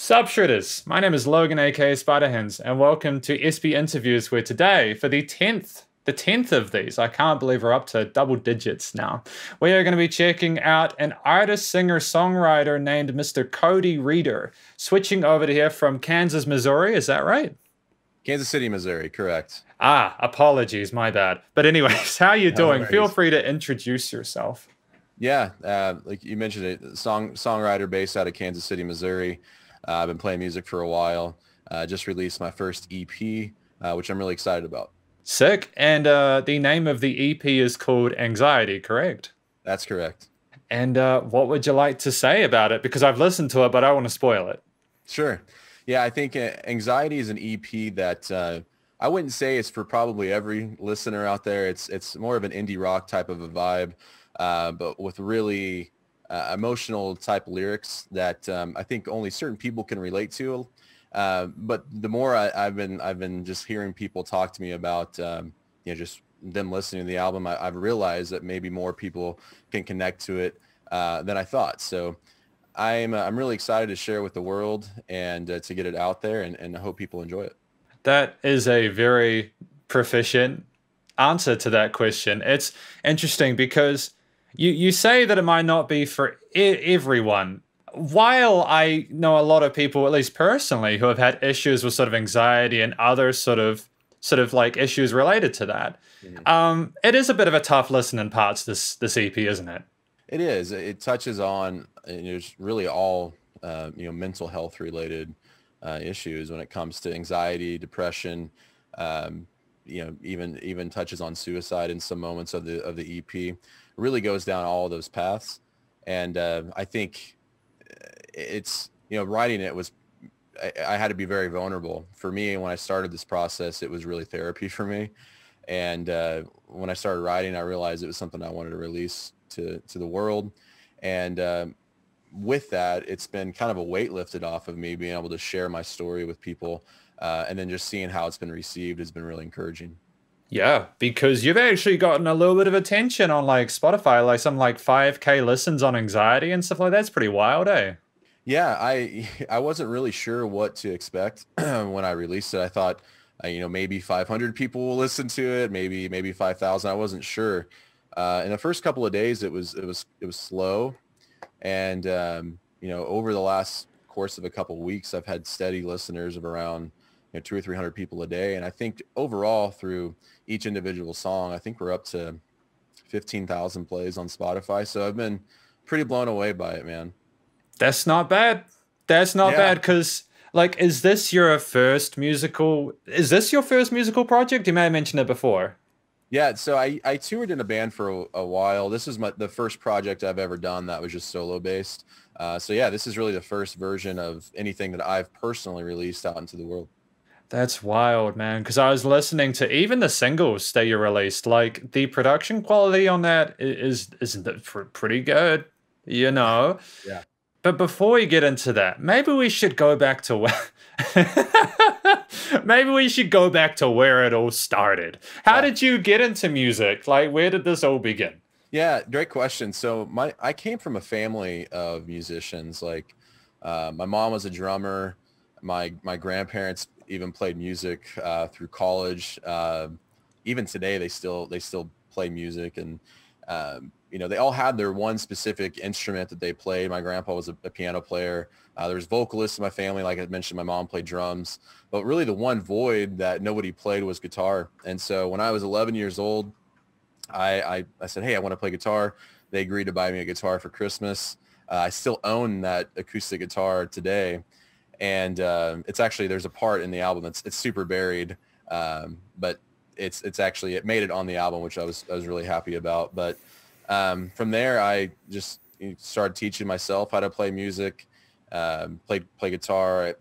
Sup shredders, my name is Logan aka Spiderhands and welcome to SB Interviews where today for the tenth of these, I can't believe we're up to double digits now. We are going to be checking out an artist, singer, songwriter named Mr. Kody Reeder, switching over to here from Kansas, Missouri, is that right? Kansas City, Missouri, correct. Ah, apologies, my bad. But anyways, how are you No doing? Feel worries. free to introduce yourself. Yeah, like you mentioned it, songwriter based out of Kansas City, Missouri. I've been playing music for a while. Just released my first EP, which I'm really excited about. Sick. And the name of the EP is called Anxiety, correct? That's correct. And what would you like to say about it? Because I've listened to it, but I don't want to spoil it. Sure. Yeah, I think Anxiety is an EP that I wouldn't say it's for probably every listener out there. It's more of an indie rock type of a vibe, but with really emotional type lyrics that I think only certain people can relate to. But the more I've been just hearing people talk to me about just them listening to the album, I've realized that maybe more people can connect to it than I thought. So I'm really excited to share with the world and to get it out there, and I hope people enjoy it. That is a very proficient answer to that question. It's interesting because you say that it might not be for everyone. While I know a lot of people, at least personally, who have had issues with sort of anxiety and other sort of like issues related to that, Mhm. it is a bit of a tough listen in parts. This EP, isn't it? It is. It touches on it's really all mental health related issues when it comes to anxiety, depression. Um, even touches on suicide in some moments of the EP. It really goes down all those paths, and I think it's writing it was I had to be very vulnerable. For me, when I started this process, it was really therapy for me. And when I started writing, I realized it was something I wanted to release to the world. And with that, it's been kind of a weight lifted off of me being able to share my story with people. And then just seeing how it's been received has been really encouraging. Yeah, because you've actually gotten a little bit of attention on like Spotify, like some like 5K listens on anxiety and stuff like that. That's pretty wild, eh? Yeah, I wasn't really sure what to expect when I released it. I thought, maybe 500 people will listen to it, maybe 5,000. I wasn't sure. In the first couple of days, it was slow, and over the last course of a couple of weeks, I've had steady listeners of around 200 or 300 people a day, and I think overall through each individual song, I think we're up to 15,000 plays on Spotify. So I've been pretty blown away by it, man. That's not bad. That's not Yeah. bad because like is this your first musical project? You may have mentioned it before. Yeah, so I toured in a band for a while. This is the first project I've ever done that was just solo based. So yeah, this is really the first version of anything that I've personally released out into the world. That's wild, man. Because I was listening to even the singles that you released. Like the production quality on that isn't it pretty good, you know. Yeah. But before we get into that, maybe we should go back to where maybe we should go back to where it all started. How Yeah. did you get into music? Like, where did this all begin? Yeah, great question. So I came from a family of musicians. Like my mom was a drummer. My grandparents even played music through college. Even today, they still play music, and they all had their one specific instrument that they played. My grandpa was a piano player. There's vocalists in my family. Like I mentioned, my mom played drums, but really the one void that nobody played was guitar. And so when I was 11 years old, I said, hey, I want to play guitar. They agreed to buy me a guitar for Christmas. I still own that acoustic guitar today. And it's actually, there's a part in the album it's super buried, but it's actually, it made it on the album, which I was really happy about. But from there, I just started teaching myself how to play music, play guitar.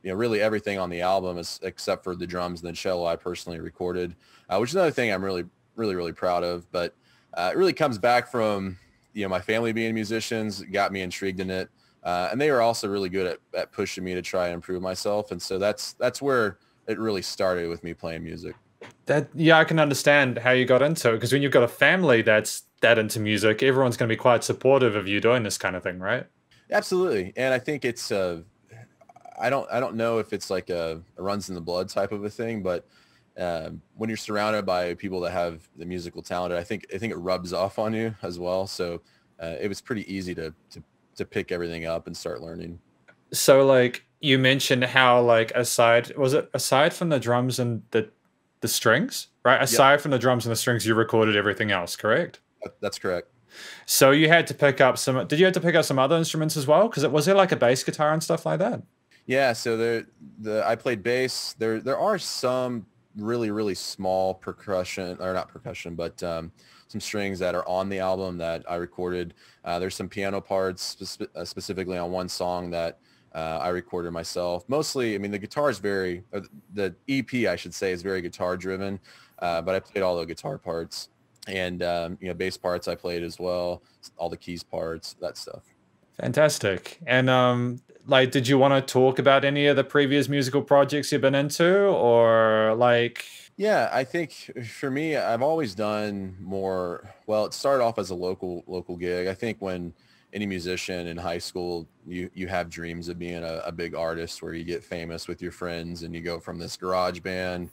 Really everything on the album is except for the drums and the cello I personally recorded, which is another thing I'm really proud of. But it really comes back from my family being musicians, got me intrigued in it, and they were also really good at pushing me to try and improve myself. And so that's where it really started with me playing music. That yeah, I can understand how you got into it because when you've got a family that's that into music, everyone's going to be quite supportive of you doing this kind of thing, right? Absolutely. And I think it's I don't know if it's like a runs in the blood type of a thing, but when you're surrounded by people that have the musical talent, I think it rubs off on you as well. So it was pretty easy to pick everything up and start learning. So like you mentioned how like aside from the drums and the strings, right? Yep, Aside from the drums and the strings, you recorded everything else, correct? that's correct. So you had to pick up some. Did you have to pick up some other instruments as well? Because was there like a bass guitar and stuff like that? Yeah, so I played bass. There are some really small percussion, or not percussion, but some strings that are on the album that I recorded. There's some piano parts specifically on one song that I recorded myself. Mostly, I mean, the guitar is the EP, I should say, is very guitar driven, but I played all the guitar parts, and bass parts I played as well, all the keys parts, that stuff. Fantastic. And like, did you want to talk about any of the previous musical projects you've been into, or like? Yeah, I think for me, I've always done more. Well, it started off as a local gig. I think when any musician in high school, you have dreams of being a big artist where you get famous with your friends and you go from this garage band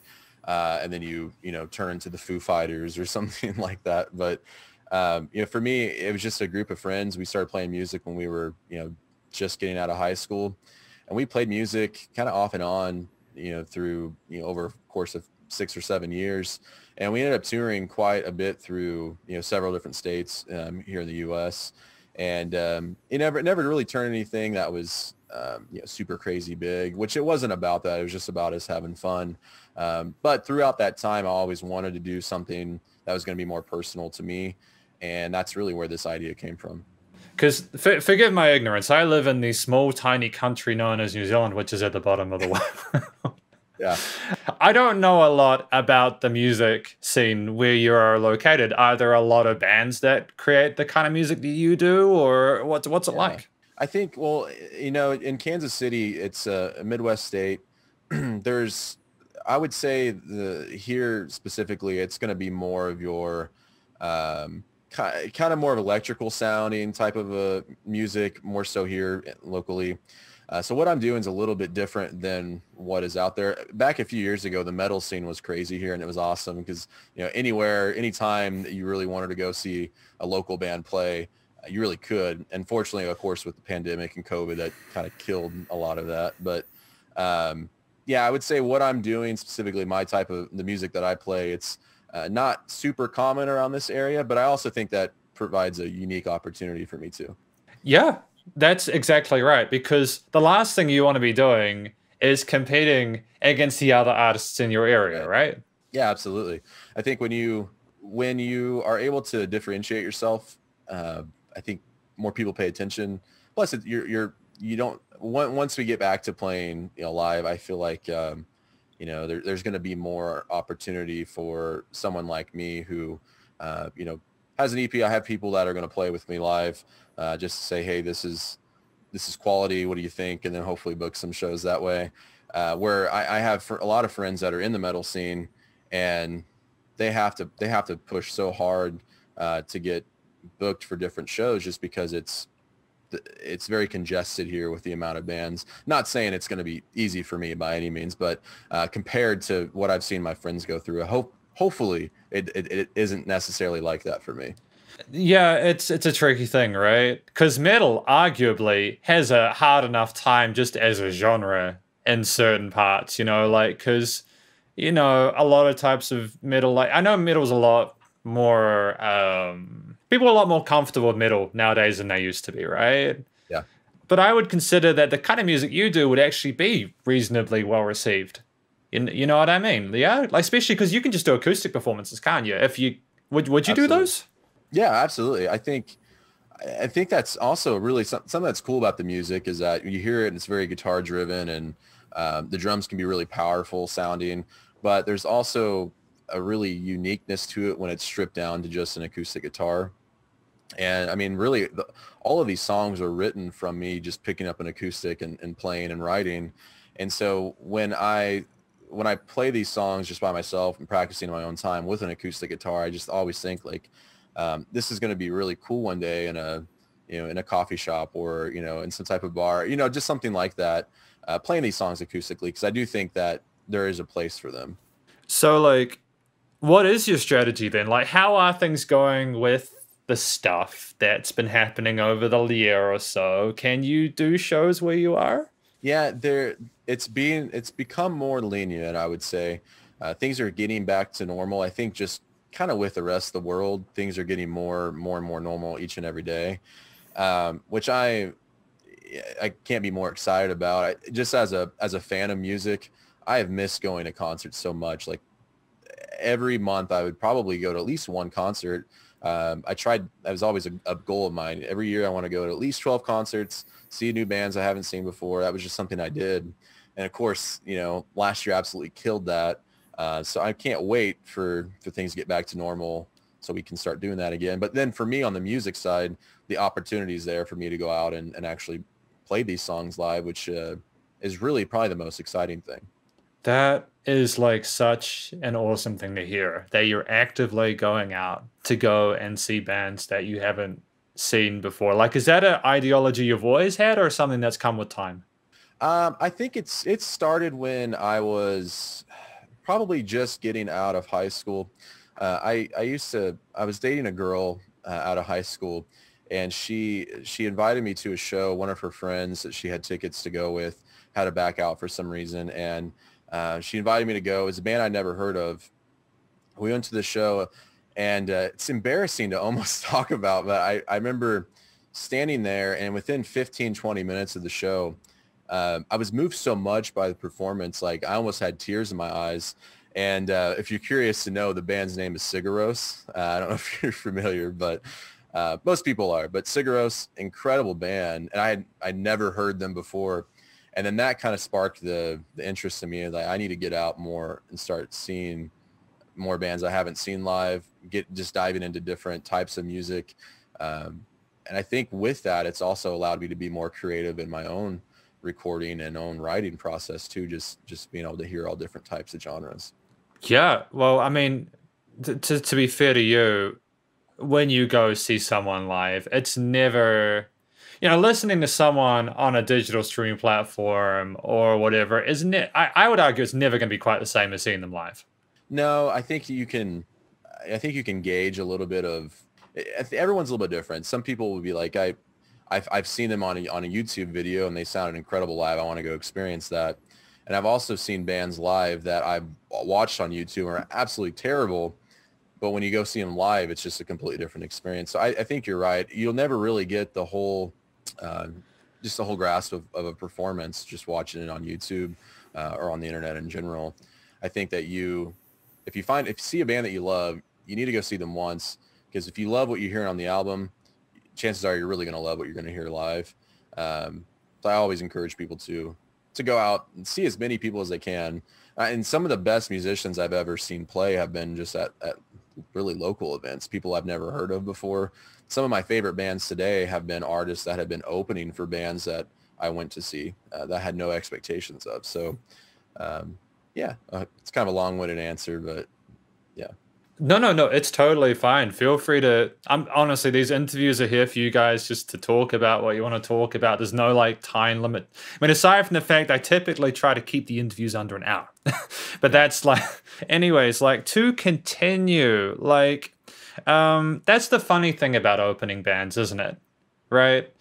and then you turn into the Foo Fighters or something like that. But for me, it was just a group of friends. We started playing music when we were just getting out of high school, and we played music kind of off and on through over the course of 6 or 7 years, and we ended up touring quite a bit through several different states here in the U.S. And it never really turned anything that was super crazy big, which it wasn't about that. It was just about us having fun. But throughout that time, I always wanted to do something that was going to be more personal to me, and that's really where this idea came from. Because forgive my ignorance, I live in the small, tiny country known as New Zealand, which is at the bottom of the world. Yeah. I don't know a lot about the music scene where you are located. Are there a lot of bands that create the kind of music that you do, or what's it like? I think, well, in Kansas City, it's a Midwest state. I would say here specifically, it's going to be more of your kind of more of electrical sounding type of a music, more so here locally. So what I'm doing is a little bit different than what is out there. Back a few years ago, the metal scene was crazy here, and it was awesome because anytime that you really wanted to go see a local band play, you really could. Unfortunately, of course, with the pandemic and COVID, that kind of killed a lot of that. But I would say what I'm doing specifically, my type of the music that I play, it's not super common around this area, but I also think that provides a unique opportunity for me too. Yeah, that's exactly right. Because the last thing you want to be doing is competing against the other artists in your area, right? Yeah, absolutely. I think when you are able to differentiate yourself, I think more people pay attention. Plus, you don't. Once we get back to playing live, I feel like there's going to be more opportunity for someone like me who has an EP. I have people that are going to play with me live, just to say, hey, this is quality. What do you think? And then hopefully book some shows that way. Where I have a lot of friends that are in the metal scene, and they have to push so hard to get booked for different shows, just because it's very congested here with the amount of bands. Not saying it's going to be easy for me by any means, but compared to what I've seen my friends go through, hopefully it isn't necessarily like that for me. Yeah, it's a tricky thing, right? Because metal arguably has a hard enough time just as a genre in certain parts, because a lot of types of metal, like I know metal's a lot more people are a lot more comfortable with metal nowadays than they used to be, right? Yeah. But I would consider that the kind of music you do would actually be reasonably well received. You know what I mean? Yeah, like especially because you can just do acoustic performances, can't you? If you would you Absolutely. do those? Yeah, absolutely. I think that's also really something that's cool about the music is that you hear it and it's very guitar driven, and the drums can be really powerful sounding, but there's also a really uniqueness to it when it's stripped down to just an acoustic guitar. And I mean, really, all of these songs are written from me just picking up an acoustic and playing and writing. And so when I play these songs just by myself and practicing in my own time with an acoustic guitar, I just always think like, this is going to be really cool one day in a coffee shop or, in some type of bar, just something like that, playing these songs acoustically, because I do think that there is a place for them. So like, what is your strategy then? Like, how are things going with the stuff that's been happening over the year or so? Can you do shows where you are? Yeah, it's become more lenient, I would say. Things are getting back to normal. I think just kind of with the rest of the world, things are getting more and more normal each and every day, which I can't be more excited about. Just as a fan of music, I have missed going to concerts so much. Like every month, I would probably go to at least one concert. That was always a goal of mine. Every year I want to go to at least 12 concerts, see new bands I haven't seen before. That was just something I did. And of course, last year absolutely killed that. So I can't wait for things to get back to normal so we can start doing that again. But then for me on the music side, the opportunity is there for me to go out and actually play these songs live, which is really probably the most exciting thing. That is like such an awesome thing to hear, that you're actively going out to go and see bands that you haven't seen before. Like, is that an ideology you've always had or something that's come with time? I think it started when I was probably just getting out of high school. I was dating a girl out of high school, and she invited me to a show. One of her friends that she had tickets to go with had to back out for some reason, and she invited me to go. It was a band I'd never heard of. We went to the show, and it's embarrassing to almost talk about, but I remember standing there, and within 15, 20 minutes of the show, I was moved so much by the performance, like I almost had tears in my eyes. And if you're curious to know, the band's name is Sigaros. I don't know if you're familiar, but most people are. But Sigaros, incredible band, and I'd never heard them before. And then that kind of sparked the interest in me. Like, I need to get out more and start seeing more bands I haven't seen live, just diving into different types of music. And I think with that, it's also allowed me to be more creative in my own recording and own writing process too, just being able to hear all different types of genres. Yeah, well, I mean, to be fair to you, when you go see someone live, it's never, listening to someone on a digital streaming platform or whatever, isn't it? I would argue it's never going to be quite the same as seeing them live. No, I think you can gauge a little bit of, everyone's a little bit different. Some people would be like, I've seen them on a YouTube video and they sounded incredible live. I want to go experience that. And I've also seen bands live that I've watched on YouTube are absolutely terrible, but when you go see them live, it's just a completely different experience. So I think you're right. You'll never really get the whole, just the whole grasp of a performance just watching it on YouTube or on the internet in general. I think that if you see a band that you love, you need to go see them once, because if you love what you're hearing on the album, chances are you're really going to love what you're going to hear live. So I always encourage people to go out and see as many people as they can. And some of the best musicians I've ever seen play have been just at really local events, people I've never heard of before. Some of my favorite bands today have been artists that have been opening for bands that I went to see that I had no expectations of. So it's kind of a long-winded answer, but yeah. No, it's totally fine. Feel free to, honestly, these interviews are here for you guys just to talk about what you want to talk about. There's no like time limit. I mean, aside from the fact I typically try to keep the interviews under an hour, but that's like, anyways, like to continue, like, that's the funny thing about opening bands, isn't it? Right?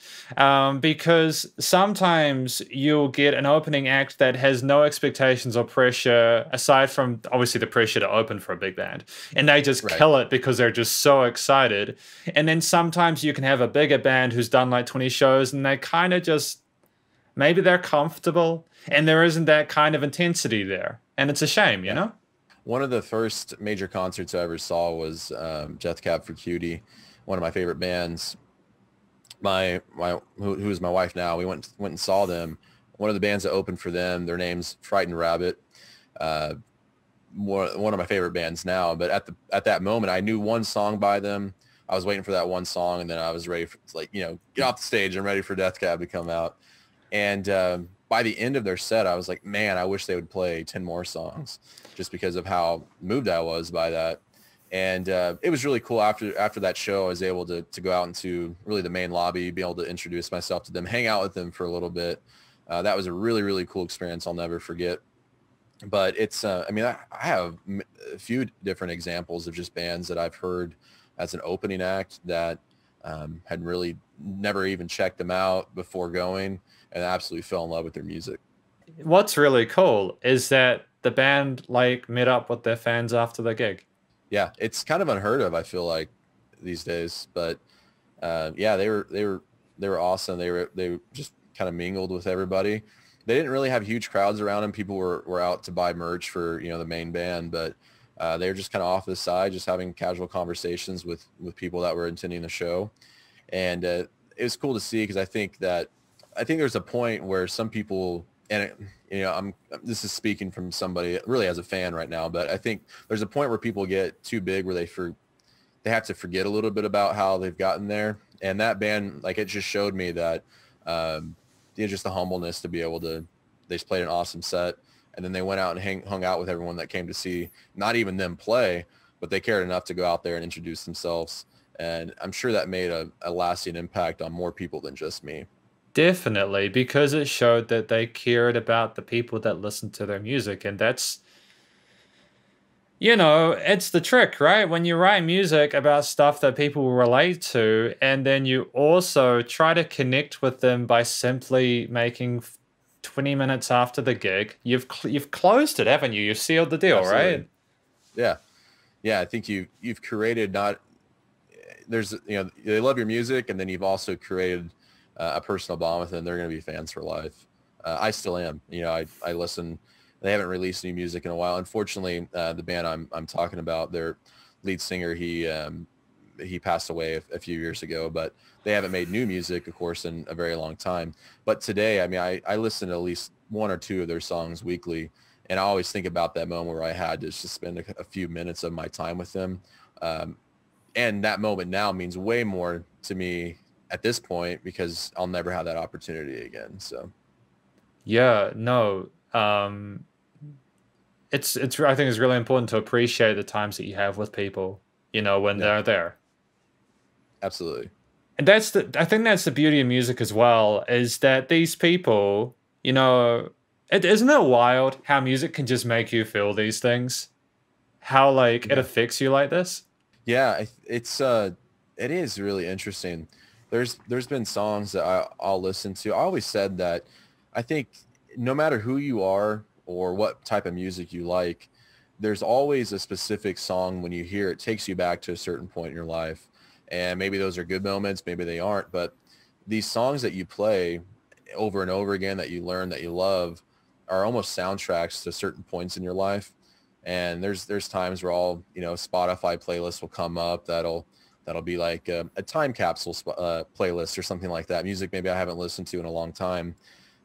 Because sometimes you'll get an opening act that has no expectations or pressure, aside from obviously the pressure to open for a big band, and they just kill it because they're just so excited. And then sometimes you can have a bigger band who's done like 20 shows and they kind of just, maybe they're comfortable and there isn't that kind of intensity there. And it's a shame, you know? One of the first major concerts I ever saw was Death Cab for Cutie, one of my favorite bands. Who is my wife now, we went and saw them. One of the bands that opened for them, their name's Frightened Rabbit. One of my favorite bands now, but at that moment I knew one song by them. I was waiting for that one song, and then I was ready for, get off the stage. I'm ready for Death Cab to come out. And by the end of their set, I was like, man, I wish they would play 10 more songs, just because of how moved I was by that. And it was really cool. After that show, I was able to go out into really the main lobby, be able to introduce myself to them, hang out with them for a little bit. That was a really, really cool experience I'll never forget. But it's, I mean, I have a few different examples of just bands that I've heard as an opening act that had really never even checked them out before going, and absolutely fell in love with their music. What's really cool is that the band like met up with their fans after the gig. Yeah, it's kind of unheard of, I feel like, these days. But yeah, they were awesome. They just kind of mingled with everybody. They didn't really have huge crowds around them. People were out to buy merch for, you know, the main band, but they were just kind of off to the side, just having casual conversations with people that were attending the show. And it was cool to see, because I think there's a point where some people, and you know, this is speaking from somebody really as a fan right now, but I think there's a point where people get too big where they have to forget a little bit about how they've gotten there. And that band, like, it just showed me that just the humbleness to be able to, they just played an awesome set, and then they went out and hung out with everyone that came to see not even them play, but they cared enough to go out there and introduce themselves. And I'm sure that made a lasting impact on more people than just me. Definitely, because it showed that they cared about the people that listened to their music. And that's, you know, it's the trick, right? When you write music about stuff that people will relate to, and then you also try to connect with them by simply making 20 minutes after the gig, you've closed it, haven't you? You've sealed the deal, Absolutely. right? Yeah. Yeah, I think you've created, not, there's, you know, they love your music, and then you've also created a personal bond with them. They're going to be fans for life. I still am. You know, I listen. They haven't released new music in a while. Unfortunately, the band I'm talking about, their lead singer, he passed away a few years ago, but they haven't made new music, of course, in a very long time. But today, I mean, I listen to at least one or two of their songs weekly, and I always think about that moment where I had to just spend a few minutes of my time with them. And that moment now means way more to me at this point, because I'll never have that opportunity again. So Yeah, no. It's I think it's really important to appreciate the times that you have with people, you know, when yeah, they're there. absolutely. And I think that's the beauty of music as well, is that these people, you know, isn't it wild how music can just make you feel these things? How like it Yeah. affects you like this? Yeah, it is really interesting. There's been songs that I'll listen to. I always said that I think no matter who you are or what type of music you like, there's always a specific song when you hear it takes you back to a certain point in your life. And maybe those are good moments, maybe they aren't, but these songs that you play over and over again that you learn, that you love, are almost soundtracks to certain points in your life. And there's times where you know, Spotify playlists will come up that'll be like a time capsule playlist or something like that. Music maybe I haven't listened to in a long time,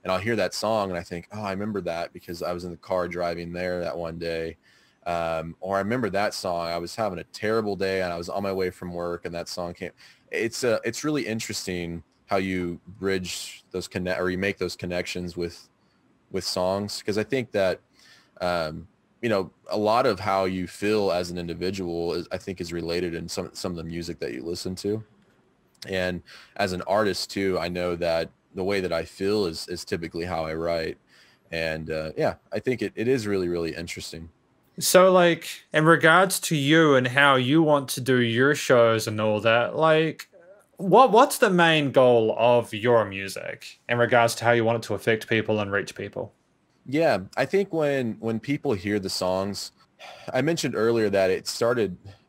and I'll hear that song and I think, oh, I remember that because I was in the car driving there that one day. Or I remember that song. I was having a terrible day and I was on my way from work and that song came. It's really interesting how you bridge those or you make those connections with songs, because I think that you know, a lot of how you feel as an individual I think is related in some of the music that you listen to. And as an artist too, I know that the way that I feel is typically how I write. And yeah, I think it is really, really interesting. So like in regards to you and how you want to do your shows and all that, like what's the main goal of your music in regards to how you want it to affect people and reach people? Yeah, I think when people hear the songs, I mentioned earlier that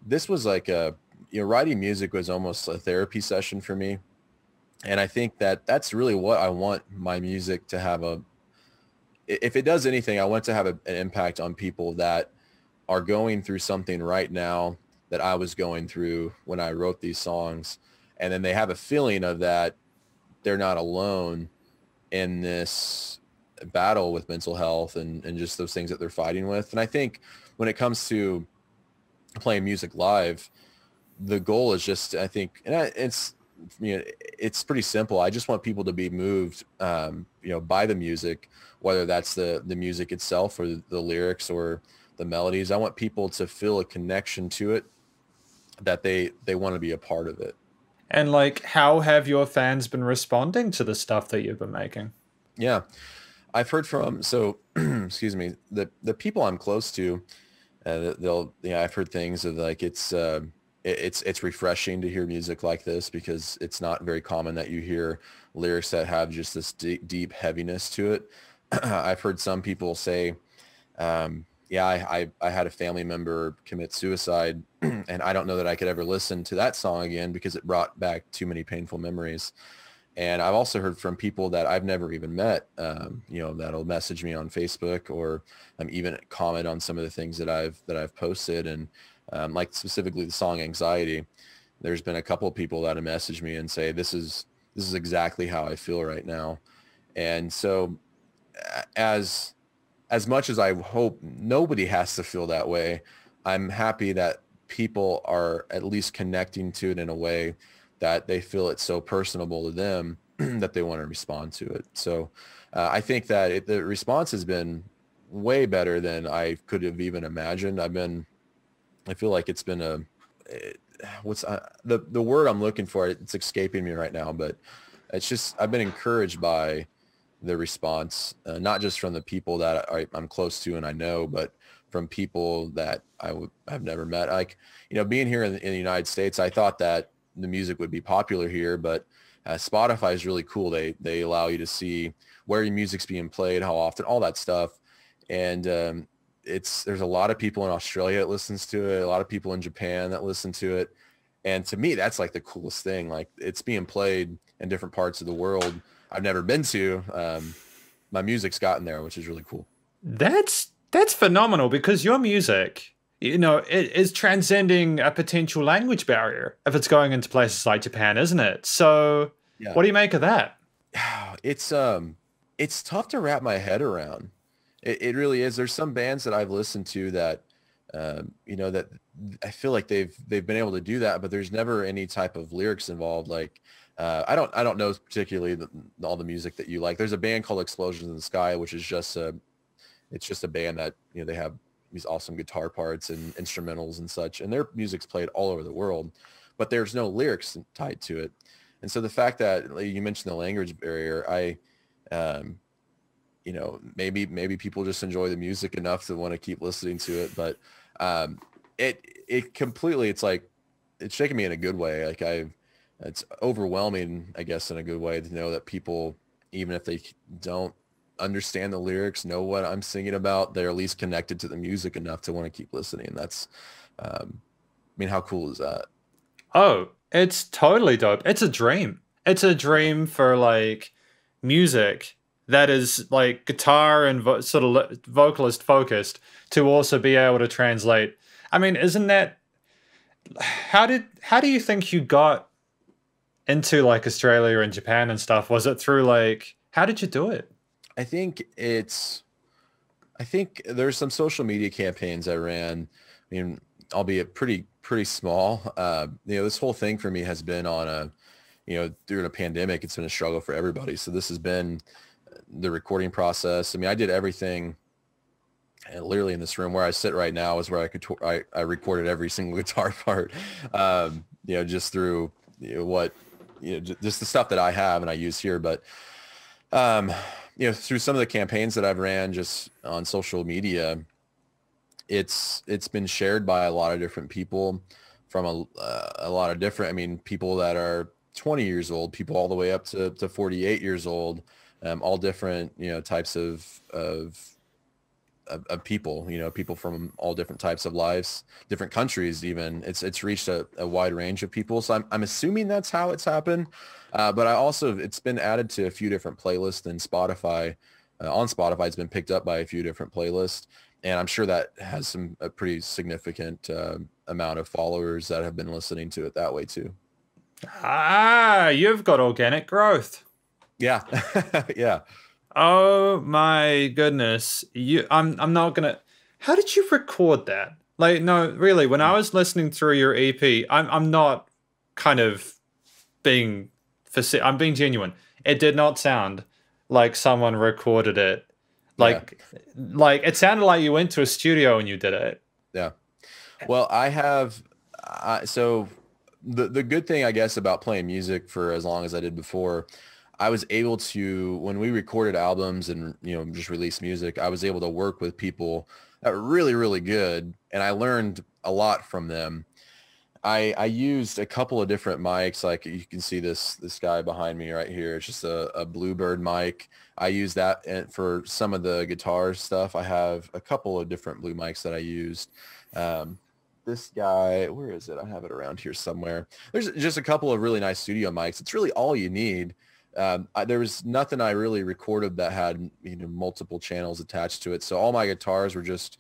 this was like you know, writing music was almost a therapy session for me. And I think that that's really what I want my music to have. If it does anything, I want to have an impact on people that are going through something right now that I was going through when I wrote these songs. And then they have a feeling of that they're not alone in this battle with mental health and just those things that they're fighting with. And I think when it comes to playing music live, the goal is just, I think, and it's, you know, it's pretty simple. I just want people to be moved, you know, by the music, whether that's the music itself or the lyrics or the melodies. I want people to feel a connection to it, that they want to be a part of it. And like how have your fans been responding to the stuff that you've been making? Yeah. I've heard from, so excuse me, the people I'm close to, I've heard things of like, it's refreshing to hear music like this because it's not very common that you hear lyrics that have just this deep heaviness to it. I've heard some people say, yeah, I had a family member commit suicide and I don't know that I could ever listen to that song again because it brought back too many painful memories. And I've also heard from people that I've never even met, that'll message me on Facebook or even comment on some of the things that I've posted. And like specifically the song Anxiety, there's been a couple of people that have messaged me and say, this is exactly how I feel right now. And so as much as I hope nobody has to feel that way, I'm happy that people are at least connecting to it in a way that they feel it's so personable to them that they want to respond to it. So I think that the response has been way better than I could have even imagined. I feel like it's been the word I'm looking for, it's escaping me right now, but it's just, I've been encouraged by the response, not just from the people that I'm close to and I know, but from people that I've never met. Like, being here in the United States, I thought that the music would be popular here, but Spotify is really cool. They allow you to see where your music's being played, how often, all that stuff. And there's a lot of people in Australia that listens to it, a lot of people in Japan that listen to it. And to me, that's like the coolest thing. Like, it's being played in different parts of the world I've never been to. My music's gotten there, which is really cool. That's phenomenal because your music, it is transcending a potential language barrier if it's going into places like Japan, isn't it? So Yeah. What do you make of that? It's tough to wrap my head around. It really is. There's some bands that I've listened to that, that I feel like they've been able to do that, but there's never any type of lyrics involved. Like, I don't know particularly all the music that you like. There's a band called Explosions in the Sky, which is just a band that, they have these awesome guitar parts and instrumentals and such, and their music's played all over the world, but there's no lyrics tied to it. And so the fact that, like, you mentioned the language barrier, maybe people just enjoy the music enough to want to keep listening to it, but it completely, it's like, it's shaking me in a good way. Like, it's overwhelming, I guess, in a good way to know that people, even if they don't understand the lyrics, know what I'm singing about, they're at least connected to the music enough to want to keep listening. That's, how cool is that? Oh, it's totally dope. It's a dream. It's a dream for like music that is like guitar and sort of vocalist focused to also be able to translate. I mean, isn't that how do you think you got into like Australia and Japan and stuff? Was it through like, how did you do it? I think there's some social media campaigns I ran, albeit pretty small. This whole thing for me has been on during a pandemic, it's been a struggle for everybody. So this has been the recording process. I did everything, and literally in this room where I sit right now is where I recorded every single guitar part, just through, just the stuff that I have and I use here. But, through some of the campaigns that I've ran just on social media, it's been shared by a lot of different people from a lot of different, people that are 20 years old, people all the way up to 48 years old, all different, types of people, people from all different types of lives, different countries even. It's reached a wide range of people. So I'm assuming that's how it's happened. But it's been added to a few different playlists in Spotify. On Spotify, it's been picked up by a few different playlists. And I'm sure that has a pretty significant amount of followers that have been listening to it that way too. Ah, you've got organic growth. Yeah. Yeah. Oh my goodness. I'm not gonna. How did you record that? Like, no, really, when I was listening through your EP, I'm not kind of being I'm being genuine. It did not sound like someone recorded it. Like it sounded like you went to a studio and you did it. Yeah. Well, so the good thing, I guess, about playing music for as long as I did before, I was able to, when we recorded albums and, just released music, I was able to work with people that were really, really good. And I learned a lot from them. I used a couple of different mics. Like you can see this guy behind me right here. It's just a Bluebird mic. I use that for some of the guitar stuff. I have a couple of different Blue mics that I used. This guy, where is it? I have it around here somewhere. There's just a couple of really nice studio mics. It's really all you need. There was nothing I really recorded that had, multiple channels attached to it. So all my guitars were just,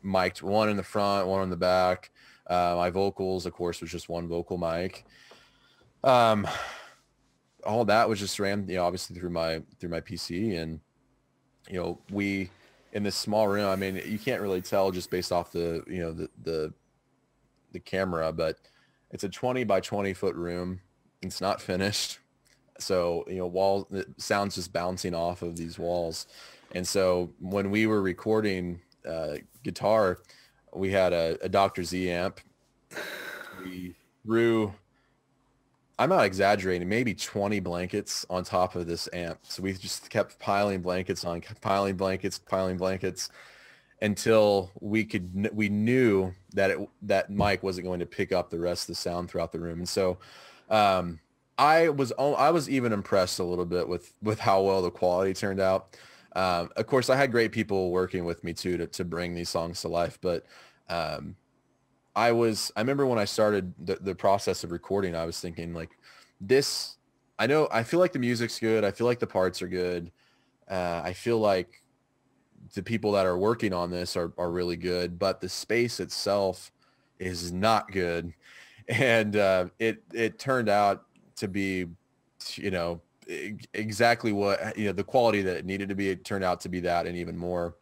mic'd, one in the front, one in the back. My vocals, of course, was just one vocal mic. All that was just ran, obviously through my PC, and we, in this small room, I mean, you can't really tell just based off the camera, but it's a 20 by 20 foot room. It's not finished, so walls, sounds just bouncing off of these walls. And so when we were recording guitar, we had a Dr. Z amp. We threw, I'm not exaggerating, maybe 20 blankets on top of this amp. So we just kept piling blankets piling blankets until we knew that mic wasn't going to pick up the rest of the sound throughout the room. And so I was even impressed a little bit with how well the quality turned out. Of course, I had great people working with me too to bring these songs to life. But I remember when I started the process of recording, I was thinking like this, I feel like the music's good. I feel like the parts are good. I feel like the people that are working on this are really good, but the space itself is not good. And it turned out to be, exactly what, the quality that it needed to be. It turned out to be that and even more.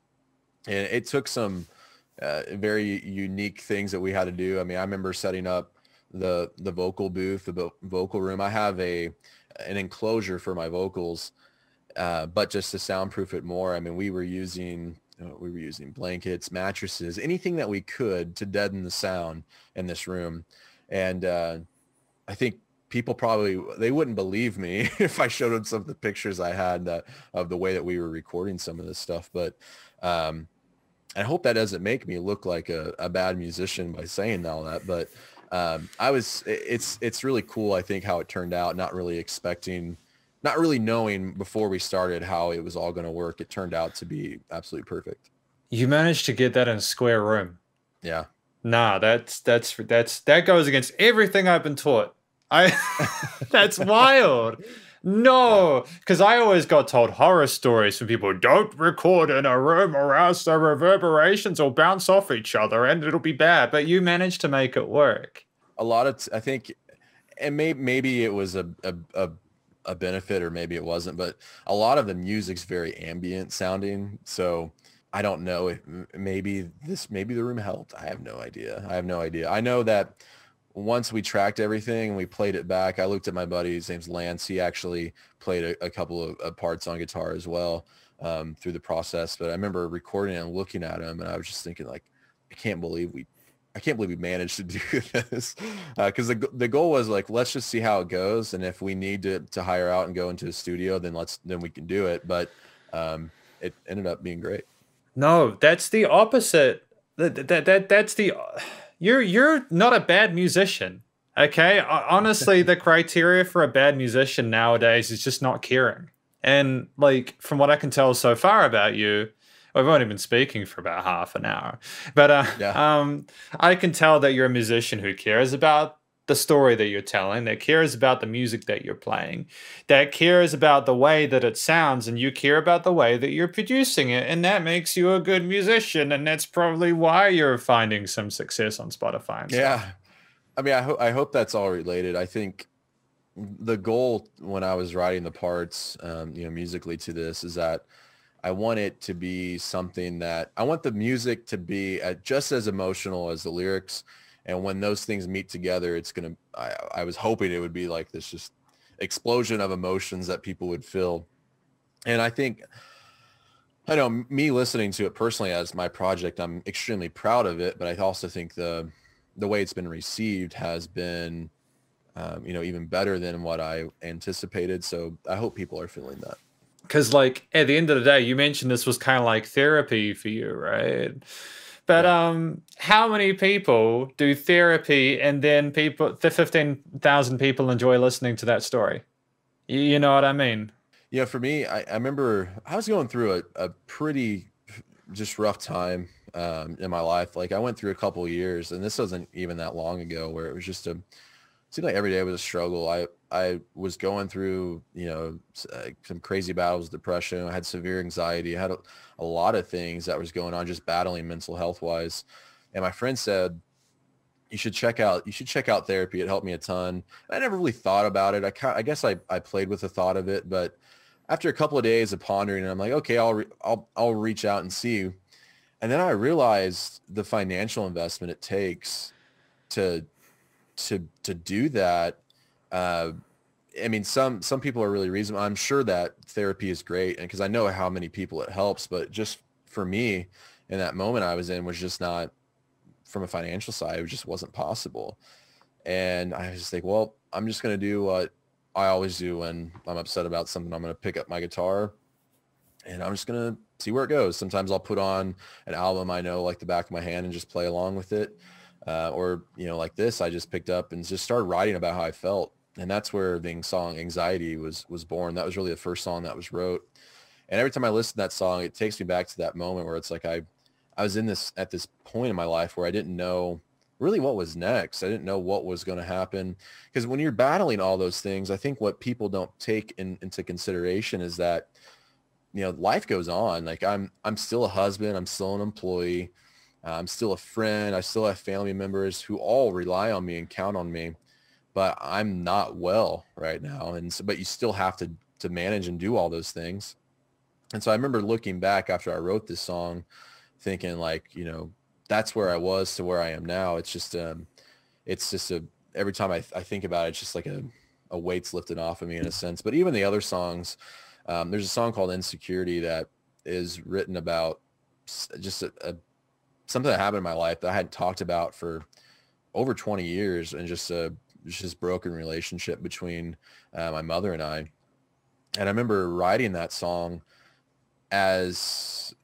And it took some very unique things that we had to do. I mean, I remember setting up the vocal booth, the vocal room. I have an enclosure for my vocals, but just to soundproof it more. I mean, we were using blankets, mattresses, anything that we could to deaden the sound in this room. And I think people they wouldn't believe me if I showed them some of the pictures I had of the way that we were recording some of this stuff. But I hope that doesn't make me look like a bad musician by saying all that. But it's really cool, I think, how it turned out, not really knowing before we started how it was all going to work. It turned out to be absolutely perfect. You managed to get that in a square room. Yeah. Nah, that goes against everything I've been taught. That's wild. No, because I always got told horror stories from people. Don't record in a room or else the reverberations will bounce off each other and it'll be bad. But you managed to make it work. A lot of, I think, and maybe it was a benefit or maybe it wasn't, but a lot of the music's very ambient sounding. So I don't know if maybe the room helped. I have no idea. I know that once we tracked everything and we played it back, I looked at my buddy, his name's Lance. He actually played a couple of parts on guitar as well through the process. But I remember recording and looking at him, and I was just thinking, like, I can't believe we managed to do this. Because the goal was like, let's just see how it goes, and if we need to hire out and go into a studio, then we can do it. But it ended up being great. No, that's the opposite. That's the. You're not a bad musician, okay? Honestly, the criteria for a bad musician nowadays is just not caring. And like, from what I can tell so far about you, we've only been speaking for about half an hour, but I can tell that you're a musician who cares about the story that you're telling, that cares about the music that you're playing, that cares about the way that it sounds, and you care about the way that you're producing it, and that makes you a good musician, and that's probably why you're finding some success on Spotify and stuff. Yeah. I mean, I hope that's all related. I think the goal when I was writing the parts, musically to this, is that I want it to be something that I want the music to be just as emotional as the lyrics. And when those things meet together, I was hoping it would be like this just explosion of emotions that people would feel. And I know me listening to it personally as my project, I'm extremely proud of it, but I also think the way it's been received has been even better than what I anticipated. So I hope people are feeling that. Because, like, at the end of the day, you mentioned this was kind of like therapy for you, right? But Yeah. how many people do therapy and then the 15,000 people enjoy listening to that story? You know what I mean? Yeah, for me, I remember I was going through a pretty just rough time in my life. Like I went through a couple of years, and this wasn't even that long ago, where it was just seemed like every day was a struggle. I was going through, some crazy battles, depression. I had severe anxiety. I had a lot of things that was going on, just battling mental health wise. And my friend said, you should check out therapy. It helped me a ton. I never really thought about it. I guess I played with the thought of it, but after a couple of days of pondering, I'm like, okay, I'll reach out and see you. And then I realized the financial investment it takes to do that. I mean, some people are really reasonable. I'm sure that therapy is great, and because I know how many people it helps, but just for me in that moment I was in was just not, from a financial side, it just wasn't possible. And I was just like, well, I'm just going to do what I always do when I'm upset about something. I'm going to pick up my guitar and I'm just going to see where it goes. Sometimes I'll put on an album I know like the back of my hand and just play along with it. Or, like this, I just picked up and just started writing about how I felt. And that's where the song Anxiety was born. That was really the first song that was wrote. And every time I listen to that song, it takes me back to that moment where it's like I was at this point in my life where I didn't know really what was next. I didn't know what was going to happen. Because when you're battling all those things, I think what people don't take into consideration is that, life goes on. Like I'm still a husband. I'm still an employee. I'm still a friend. I still have family members who all rely on me and count on me, but I'm not well right now. And so, but you still have to manage and do all those things. And so I remember looking back after I wrote this song thinking like, that's where I was to where I am now. It's just every time I think about it, it's just like a weight's lifted off of me in a sense. But even the other songs, there's a song called Insecurity that is written about just something that happened in my life that I hadn't talked about for over 20 years, and just this broken relationship between my mother and I. And I remember writing that song as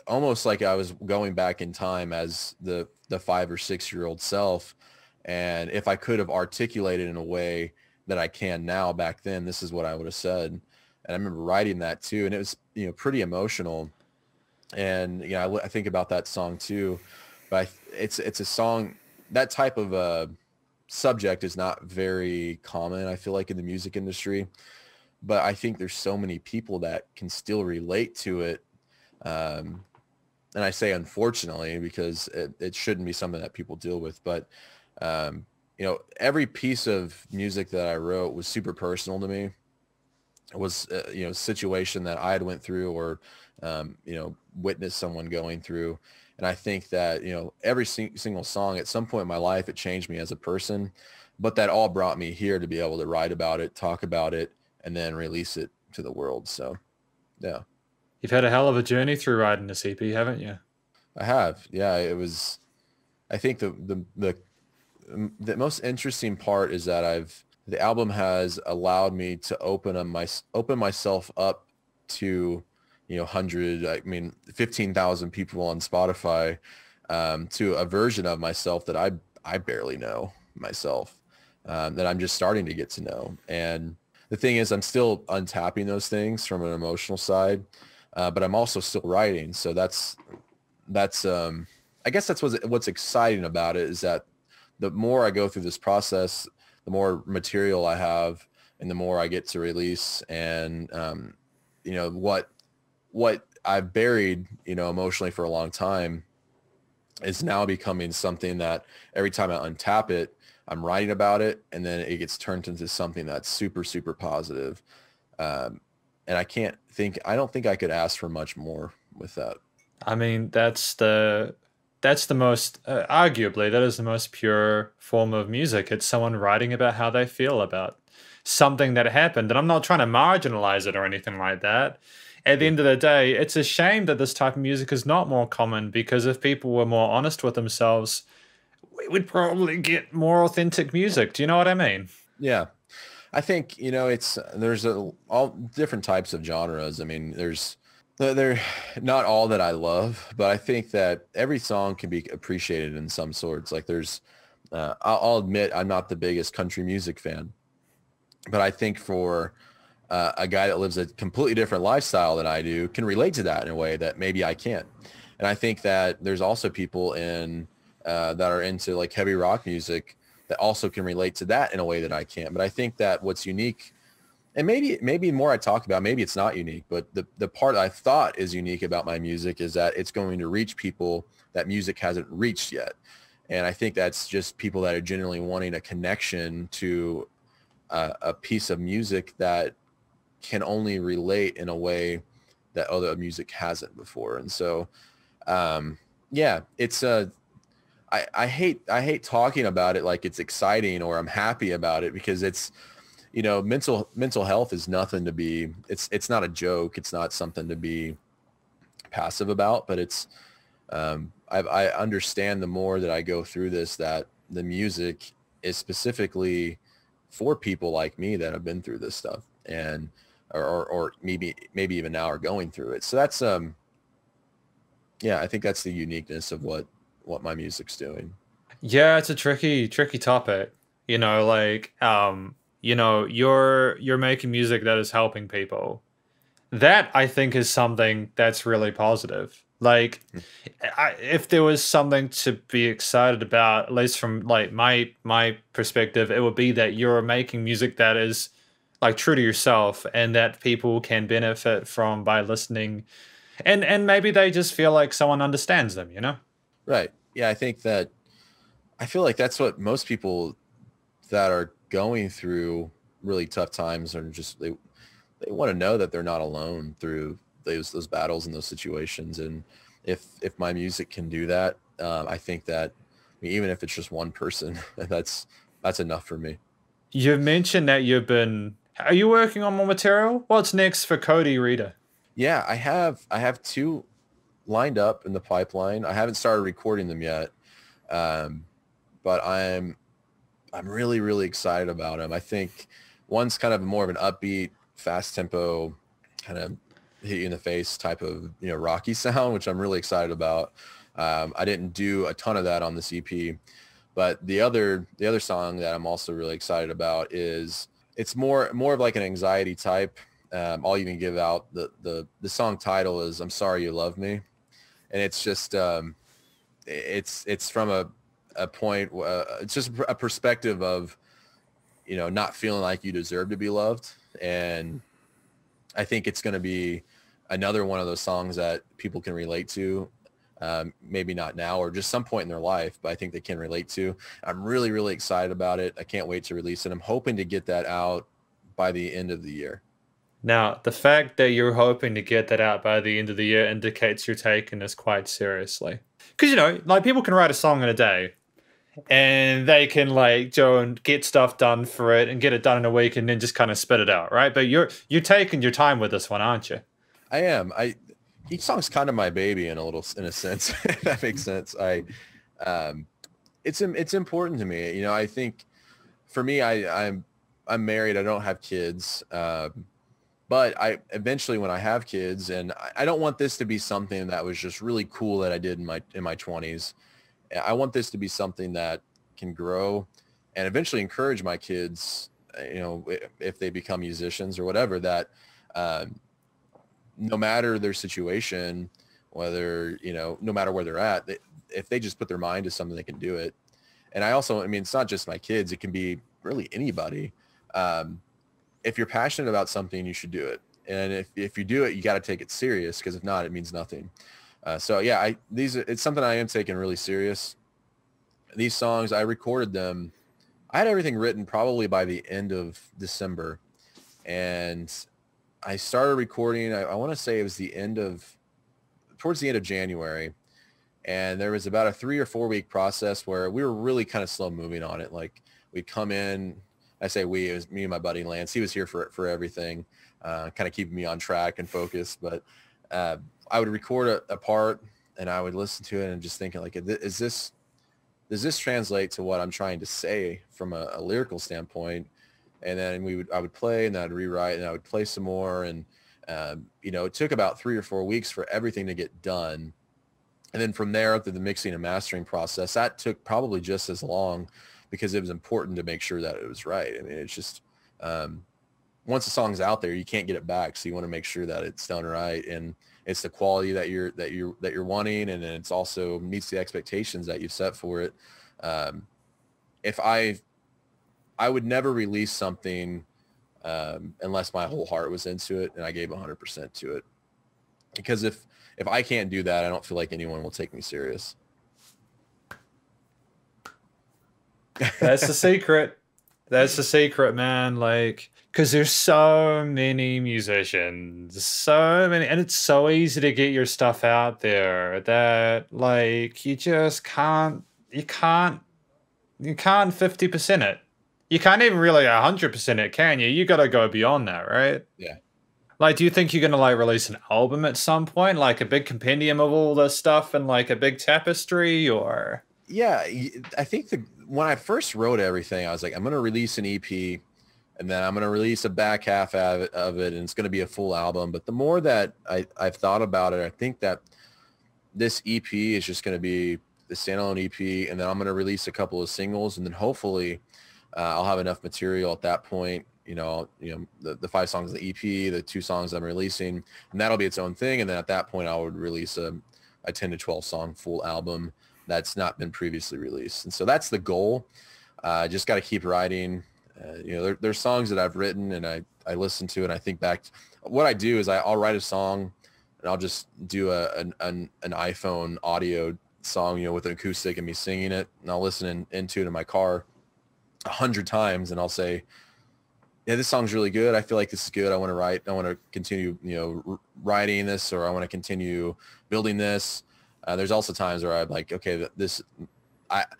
almost like I was going back in time as the 5 or 6 year old self. And if I could have articulated in a way that I can now back then, this is what I would have said. And I remember writing that too. And it was, pretty emotional. And, I think about that song too, but it's a song, that type of subject is not very common, I feel like, in the music industry. But I think there's so many people that can still relate to it. And I say unfortunately because it shouldn't be something that people deal with. But, every piece of music that I wrote was super personal to me. It was, a situation that I had went through or, witnessed someone going through. And I think that, every single song at some point in my life, it changed me as a person. But that all brought me here to be able to write about it, talk about it, and then release it to the world. So, yeah. You've had a hell of a journey through writing this EP, haven't you? I have. Yeah, it was, I think the most interesting part is that the album has allowed me to open myself up to, 15,000 people on Spotify, to a version of myself that I barely know myself, that I'm just starting to get to know. And the thing is, I'm still untapping those things from an emotional side, but I'm also still writing. So that's I guess that's what's exciting about it, is that the more I go through this process, the more material I have and the more I get to release. And, what I've buried, emotionally for a long time is now becoming something that every time I untap it, I'm writing about it, and then it gets turned into something that's super, super positive. And I don't think I could ask for much more with that. I mean, that's the most arguably that is the most pure form of music. It's someone writing about how they feel about something that happened. And I'm not trying to marginalize it or anything like that. At the end of the day, it's a shame that this type of music is not more common, because if people were more honest with themselves, we would probably get more authentic music. Do you know what I mean? Yeah. I think, there's all different types of genres. I mean, they're not all that I love, but I think that every song can be appreciated in some sorts. Like I'll admit I'm not the biggest country music fan, but I think for a guy that lives a completely different lifestyle than I do can relate to that in a way that maybe I can't. And I think that there's also people that are into like heavy rock music that also can relate to that in a way that I can't. But I think that what's unique, and maybe more I talk about, maybe it's not unique, but the part I thought is unique about my music is that it's going to reach people that music hasn't reached yet. And I think that's just people that are genuinely wanting a connection to a piece of music that can only relate in a way that other music hasn't before. And so, yeah, I hate talking about it like it's exciting or I'm happy about it, because it's, mental health is nothing to be, it's not a joke. It's not something to be passive about, but I understand the more that I go through this, that the music is specifically for people like me that have been through this stuff, and or maybe even now are going through it. So that's yeah, I think that's the uniqueness of what my music's doing. Yeah, it's a tricky topic. You're making music that is helping people. That I think is something that's really positive. Like, if there was something to be excited about, at least from like my perspective, it would be that you're making music that is like true to yourself and that people can benefit from by listening, and maybe they just feel like someone understands them, you know? Right. Yeah, I feel like that's what most people that are going through really tough times are just, they want to know that they're not alone through those battles and those situations. And if my music can do that, I think that, I mean, even if it's just one person, that's enough for me. You've mentioned that are you working on more material? What's next for Kody Reeder? Yeah, I have two lined up in the pipeline. I haven't started recording them yet, um, but I'm really really excited about them. I think one's kind of more of an upbeat, fast tempo, kind of hit you in the face type of rocky sound, which I'm really excited about. I didn't do a ton of that on this EP, but the other song that I'm also really excited about is, it's more of like an anxiety type. I'll even give out the song title is "I'm Sorry You Love Me," and it's just it's from a point, it's just a perspective of not feeling like you deserve to be loved. And I think it's going to be another one of those songs that people can relate to, maybe not now or just some point in their life, but I think they can relate to. I'm really really excited about it. I can't wait to release it. I'm hoping to get that out by the end of the year. Now, the fact that you're hoping to get that out by the end of the year indicates you're taking this quite seriously. Because, like people can write a song in a day and they can like go and get stuff done for it and get it done in a week and then just kind of spit it out, right? But you're taking your time with this one, aren't you? I am. Each song's kind of my baby in a sense. If that makes sense. Um, it's important to me. I think for me, I'm married. I don't have kids. But I eventually, when I have kids, and I don't want this to be something that was just really cool that I did in my 20s. I want this to be something that can grow and eventually encourage my kids, if they become musicians or whatever, that no matter their situation, whether, no matter where they're at, if they just put their mind to something, they can do it. And I mean, it's not just my kids. It can be really anybody. If you're passionate about something, you should do it. And if you do it, you got to take it serious, because if not, it means nothing. So yeah, it's something I am taking really serious. These songs, I recorded them. I had everything written probably by the end of December, and I started recording. I want to say it was towards the end of January. And there was about a 3 or 4 week process where we were really kind of slow moving on it. Like we'd come in, I say we, it was me and my buddy Lance. He was here for everything, kind of keeping me on track and focused. But I would record a part and I would listen to it and just thinking like, does this translate to what I'm trying to say from a lyrical standpoint? and then I would play, and then I'd rewrite, and I would play some more. And you know, it took about 3 or 4 weeks for everything to get done. And then from there up to the mixing and mastering process, that took probably just as long, because it was important to make sure that it was right. I mean, it's just, once the song's out there, you can't get it back. So you want to make sure that it's done right, and it's the quality that you're wanting, and then it's also meets the expectations that you've set for it. If I would never release something unless my whole heart was into it and I gave 100% to it, because if I can't do that, I don't feel like anyone will take me serious. That's the secret. That's the secret, man. Like, because there's so many musicians, so many, and it's so easy to get your stuff out there that, like, you just can't 50% it. You can't even really 100% it, can you? You got to go beyond that, right? Yeah. Like, do you think you're going to, like, release an album at some point? Like a big compendium of all this stuff and, like, a big tapestry, or? Yeah, I think when I first wrote everything, I was like, I'm going to release an EP, and then I'm going to release a back half of it, and it's going to be a full album. But the more that I've thought about it, I think that this EP is just going to be the standalone EP, and then I'm going to release a couple of singles, and then hopefully I'll have enough material at that point, you know, the 5 songs of the EP, the 2 songs I'm releasing, and that'll be its own thing. And then at that point, I would release a 10 to 12 song full album that's not been previously released. And so that's the goal. Just got to keep writing. You know, there's songs that I've written, and I listen to, and I think back. What I do is I'll write a song, and I'll just do an iPhone audio song, you know, with an acoustic and me singing it, and I'll listen into it in my car 100 times, and I'll say, yeah, this song's really good. I feel like this is good. I want to continue, you know, writing this, or I want to continue building this. There's also times where I'm like, okay,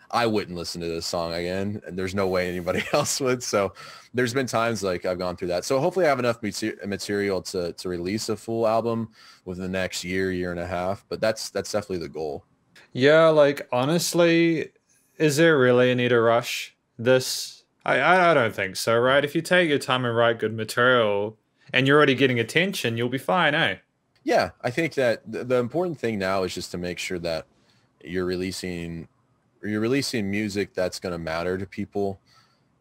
I wouldn't listen to this song again, and there's no way anybody else would. So there's been times like I've gone through that. So hopefully I have enough material to release a full album within the next year and a half. But that's definitely the goal. Yeah, like, honestly, is there really a need to rush this? I don't think so, right? If you take your time and write good material and you're already getting attention, you'll be fine, eh? Yeah, I think that the important thing now is just to make sure that you're releasing music that's going to matter to people.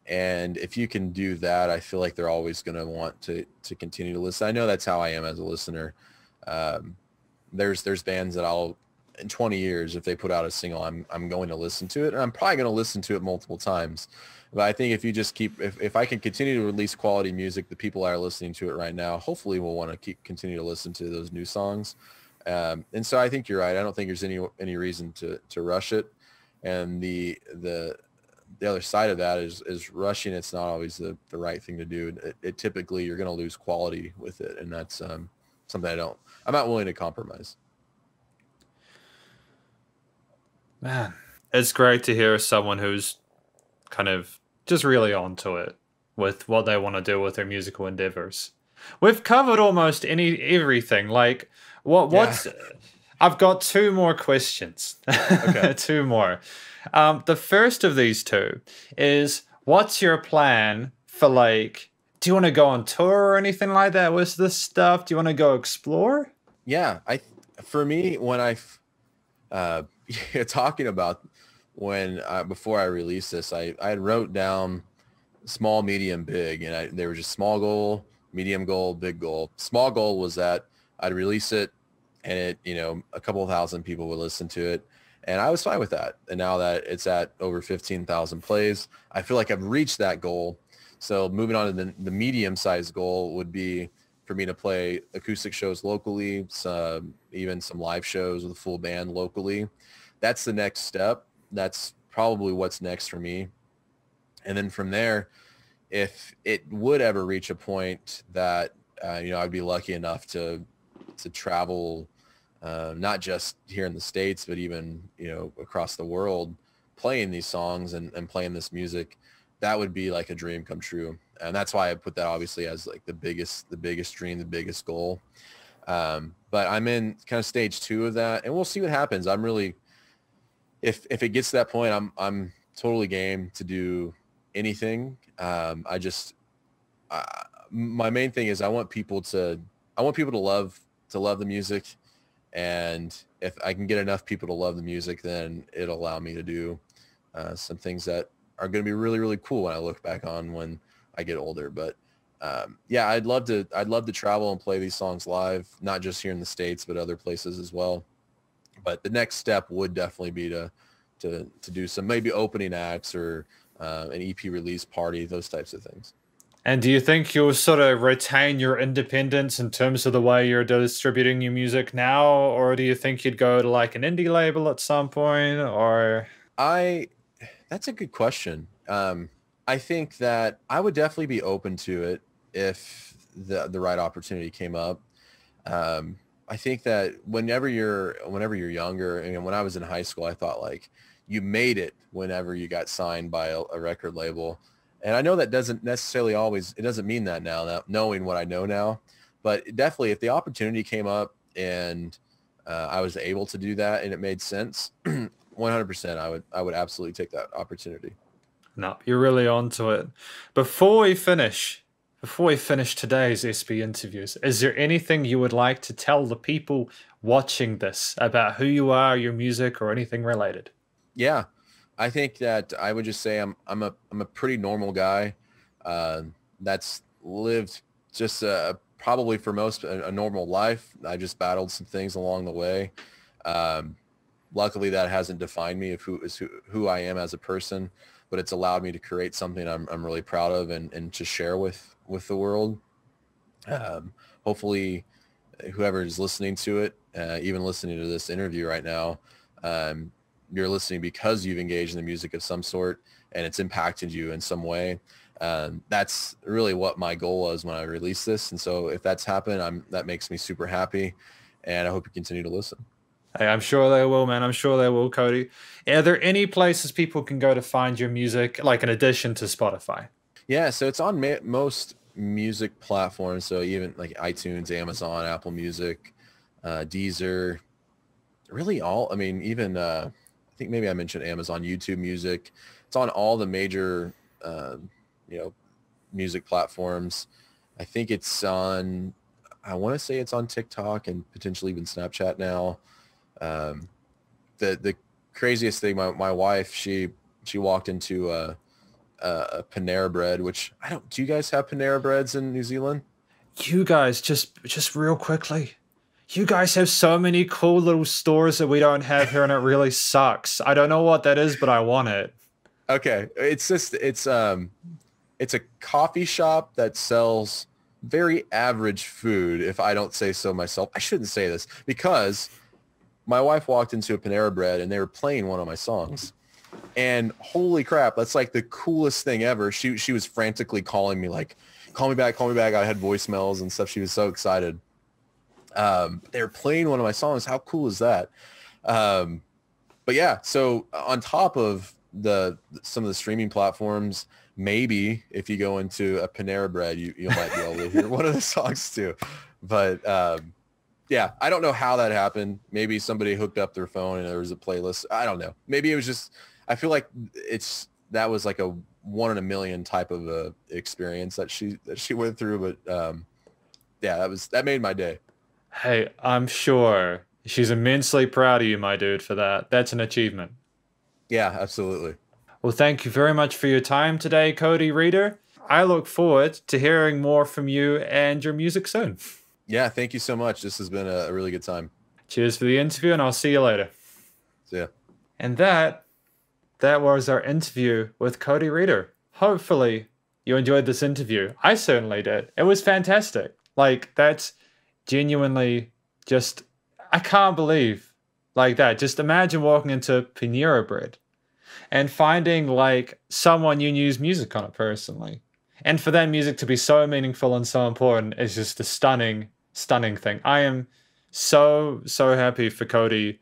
And if you can do that, I feel like they're always going to want to continue to listen. I know that's how I am as a listener. There's bands that in 20 years, if they put out a single, I'm going to listen to it, and I'm probably going to listen to it multiple times. But I think if you just if I can continue to release quality music, the people that are listening to it right now, hopefully will want to continue to listen to those new songs. And so I think you're right. I don't think there's any reason to rush it. And the other side of that is rushing. It's not always the right thing to do. It typically, you're going to lose quality with it. And that's something I'm not willing to compromise. Man, it's great to hear someone who's kind of just really onto it with what they want to do with their musical endeavors. We've covered almost everything. Like, what's... Yeah. I've got 2 more questions. Okay. 2 more. The first of these 2 is, what's your plan for, like, do you want to go on tour or anything like that with this stuff? Do you want to go explore? Yeah, for me, when talking about before I released this, I wrote down small, medium, big, and they were just small goal, medium goal, big goal. Small goal was that I'd release it, and it, you know, a couple of thousand people would listen to it, and I was fine with that. And now that it's at over 15,000 plays, I feel like I've reached that goal. So moving on to the medium-sized goal would be for me to play acoustic shows locally, even some live shows with a full band locally. That's the next step. That's probably what's next for me. And then from there, if it would ever reach a point that, you know, I'd be lucky enough to travel, not just here in the States, but even, you know, across the world, playing these songs and playing this music, that would be like a dream come true. And that's why I put that obviously as like the biggest dream, the biggest goal. But I'm in kind of stage 2 of that, and we'll see what happens. I'm really, if it gets to that point, I'm totally game to do anything. I just, my main thing is I want people to love the music, and if I can get enough people to love the music, then it'll allow me to do some things that are going to be really, really cool when I look back on when I get older. But yeah, I'd love to travel and play these songs live, not just here in the States, but other places as well. But the next step would definitely be to do some maybe opening acts or an EP release party, those types of things. And do you think you'll sort of retain your independence in terms of the way you're distributing your music now, or do you think you'd go to like an indie label at some point? Or that's a good question. I think that I would definitely be open to it if the right opportunity came up. I think that whenever you're younger, and when I was in high school, I thought like you made it whenever you got signed by a record label. And I know that doesn't necessarily it doesn't mean that now, knowing what I know now, but definitely if the opportunity came up and I was able to do that and it made sense, 100%, I would absolutely take that opportunity. no, you're really onto it. Before we finish today's SB interviews, is there anything you would like to tell the people watching this about who you are, your music, or anything related? Yeah, I think that I would just say I'm a pretty normal guy that's lived just probably for most a normal life. I just battled some things along the way. Luckily, that hasn't defined me of who I am as a person, but it's allowed me to create something I'm really proud of and to share with the world. Hopefully, whoever is listening to it, even listening to this interview right now, you're listening because you've engaged in the music of some sort and it's impacted you in some way. That's really what my goal was when I released this. And so if that's happened, that makes me super happy, and I hope you continue to listen. Hey, I'm sure they will, man. I'm sure they will, Kody. Are there any places people can go to find your music, like in addition to Spotify? Yeah, so it's on most music platforms. So even like iTunes, Amazon, Apple Music, Deezer, really all, I mean, even I think maybe I mentioned Amazon, YouTube Music. It's on all the major, music platforms. I think it's on, I want to say it's on TikTok and potentially even Snapchat now. The craziest thing, my wife, she walked into a Panera Bread, which do you guys have Panera Breads in New Zealand? You guys, just real quickly, you guys have so many cool little stores that we don't have here, and it really sucks. I don't know what that is, but I want it. Okay. It's a coffee shop that sells very average food, if I don't say so myself. I shouldn't say this because my wife walked into a Panera Bread and they were playing one of my songs. And holy crap, that's like the coolest thing ever. She was frantically calling me like, call me back. I had voicemails and stuff. She was so excited. They were playing one of my songs. How cool is that? But yeah, so on top of some of the streaming platforms, maybe if you go into a Panera Bread, you might be able to hear one of the songs too. But yeah, I don't know how that happened. Maybe somebody hooked up their phone and there was a playlist. I don't know. Maybe it was just, I feel like that was like a 1 in a million type of experience that she went through. But yeah, that made my day. Hey, I'm sure she's immensely proud of you, my dude, for that. That's an achievement. Yeah, absolutely. Well, thank you very much for your time today, Kody Reeder. I look forward to hearing more from you and your music soon. Yeah, thank you so much. This has been a really good time. Cheers for the interview, and I'll see you later. See ya. And that was our interview with Kody Reeder. Hopefully you enjoyed this interview. I certainly did. It was fantastic. Like, that's genuinely just, I can't believe like that. Just imagine walking into Panera Bread and finding like someone you knew's music on it personally. And for that music to be so meaningful and so important is just a stunning thing. I am so happy for Kody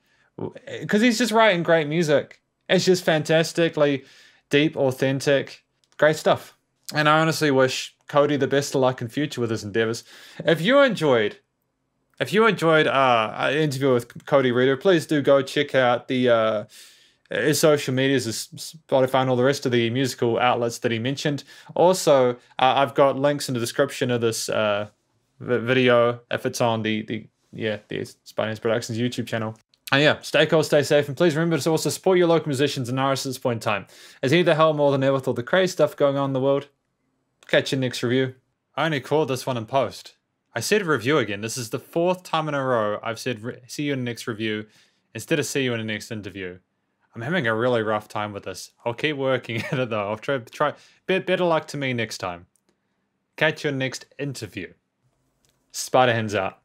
because he's just writing great music. It's just fantastically deep, authentic, great stuff. And I honestly wish Kody the best of luck in future with his endeavors. If you enjoyed an interview with Kody Reeder, please do go check out the his social medias, his Spotify, and all the rest of the musical outlets that he mentioned. Also, I've got links in the description of this video if it's on the Spidey's Productions YouTube channel. And yeah, stay cool, stay safe, and please remember to also support your local musicians and artists at this point in time, as you need the help more than ever with all the crazy stuff going on in the world. Catch you next review. I only called this one in post. I said review again. This is the 4th time in a row I've said see you in the next review instead of see you in the next interview. I'm having a really rough time with this. I'll keep working at it though. I'll try. Better luck to me next time. Catch you in the next interview. Spider hands out.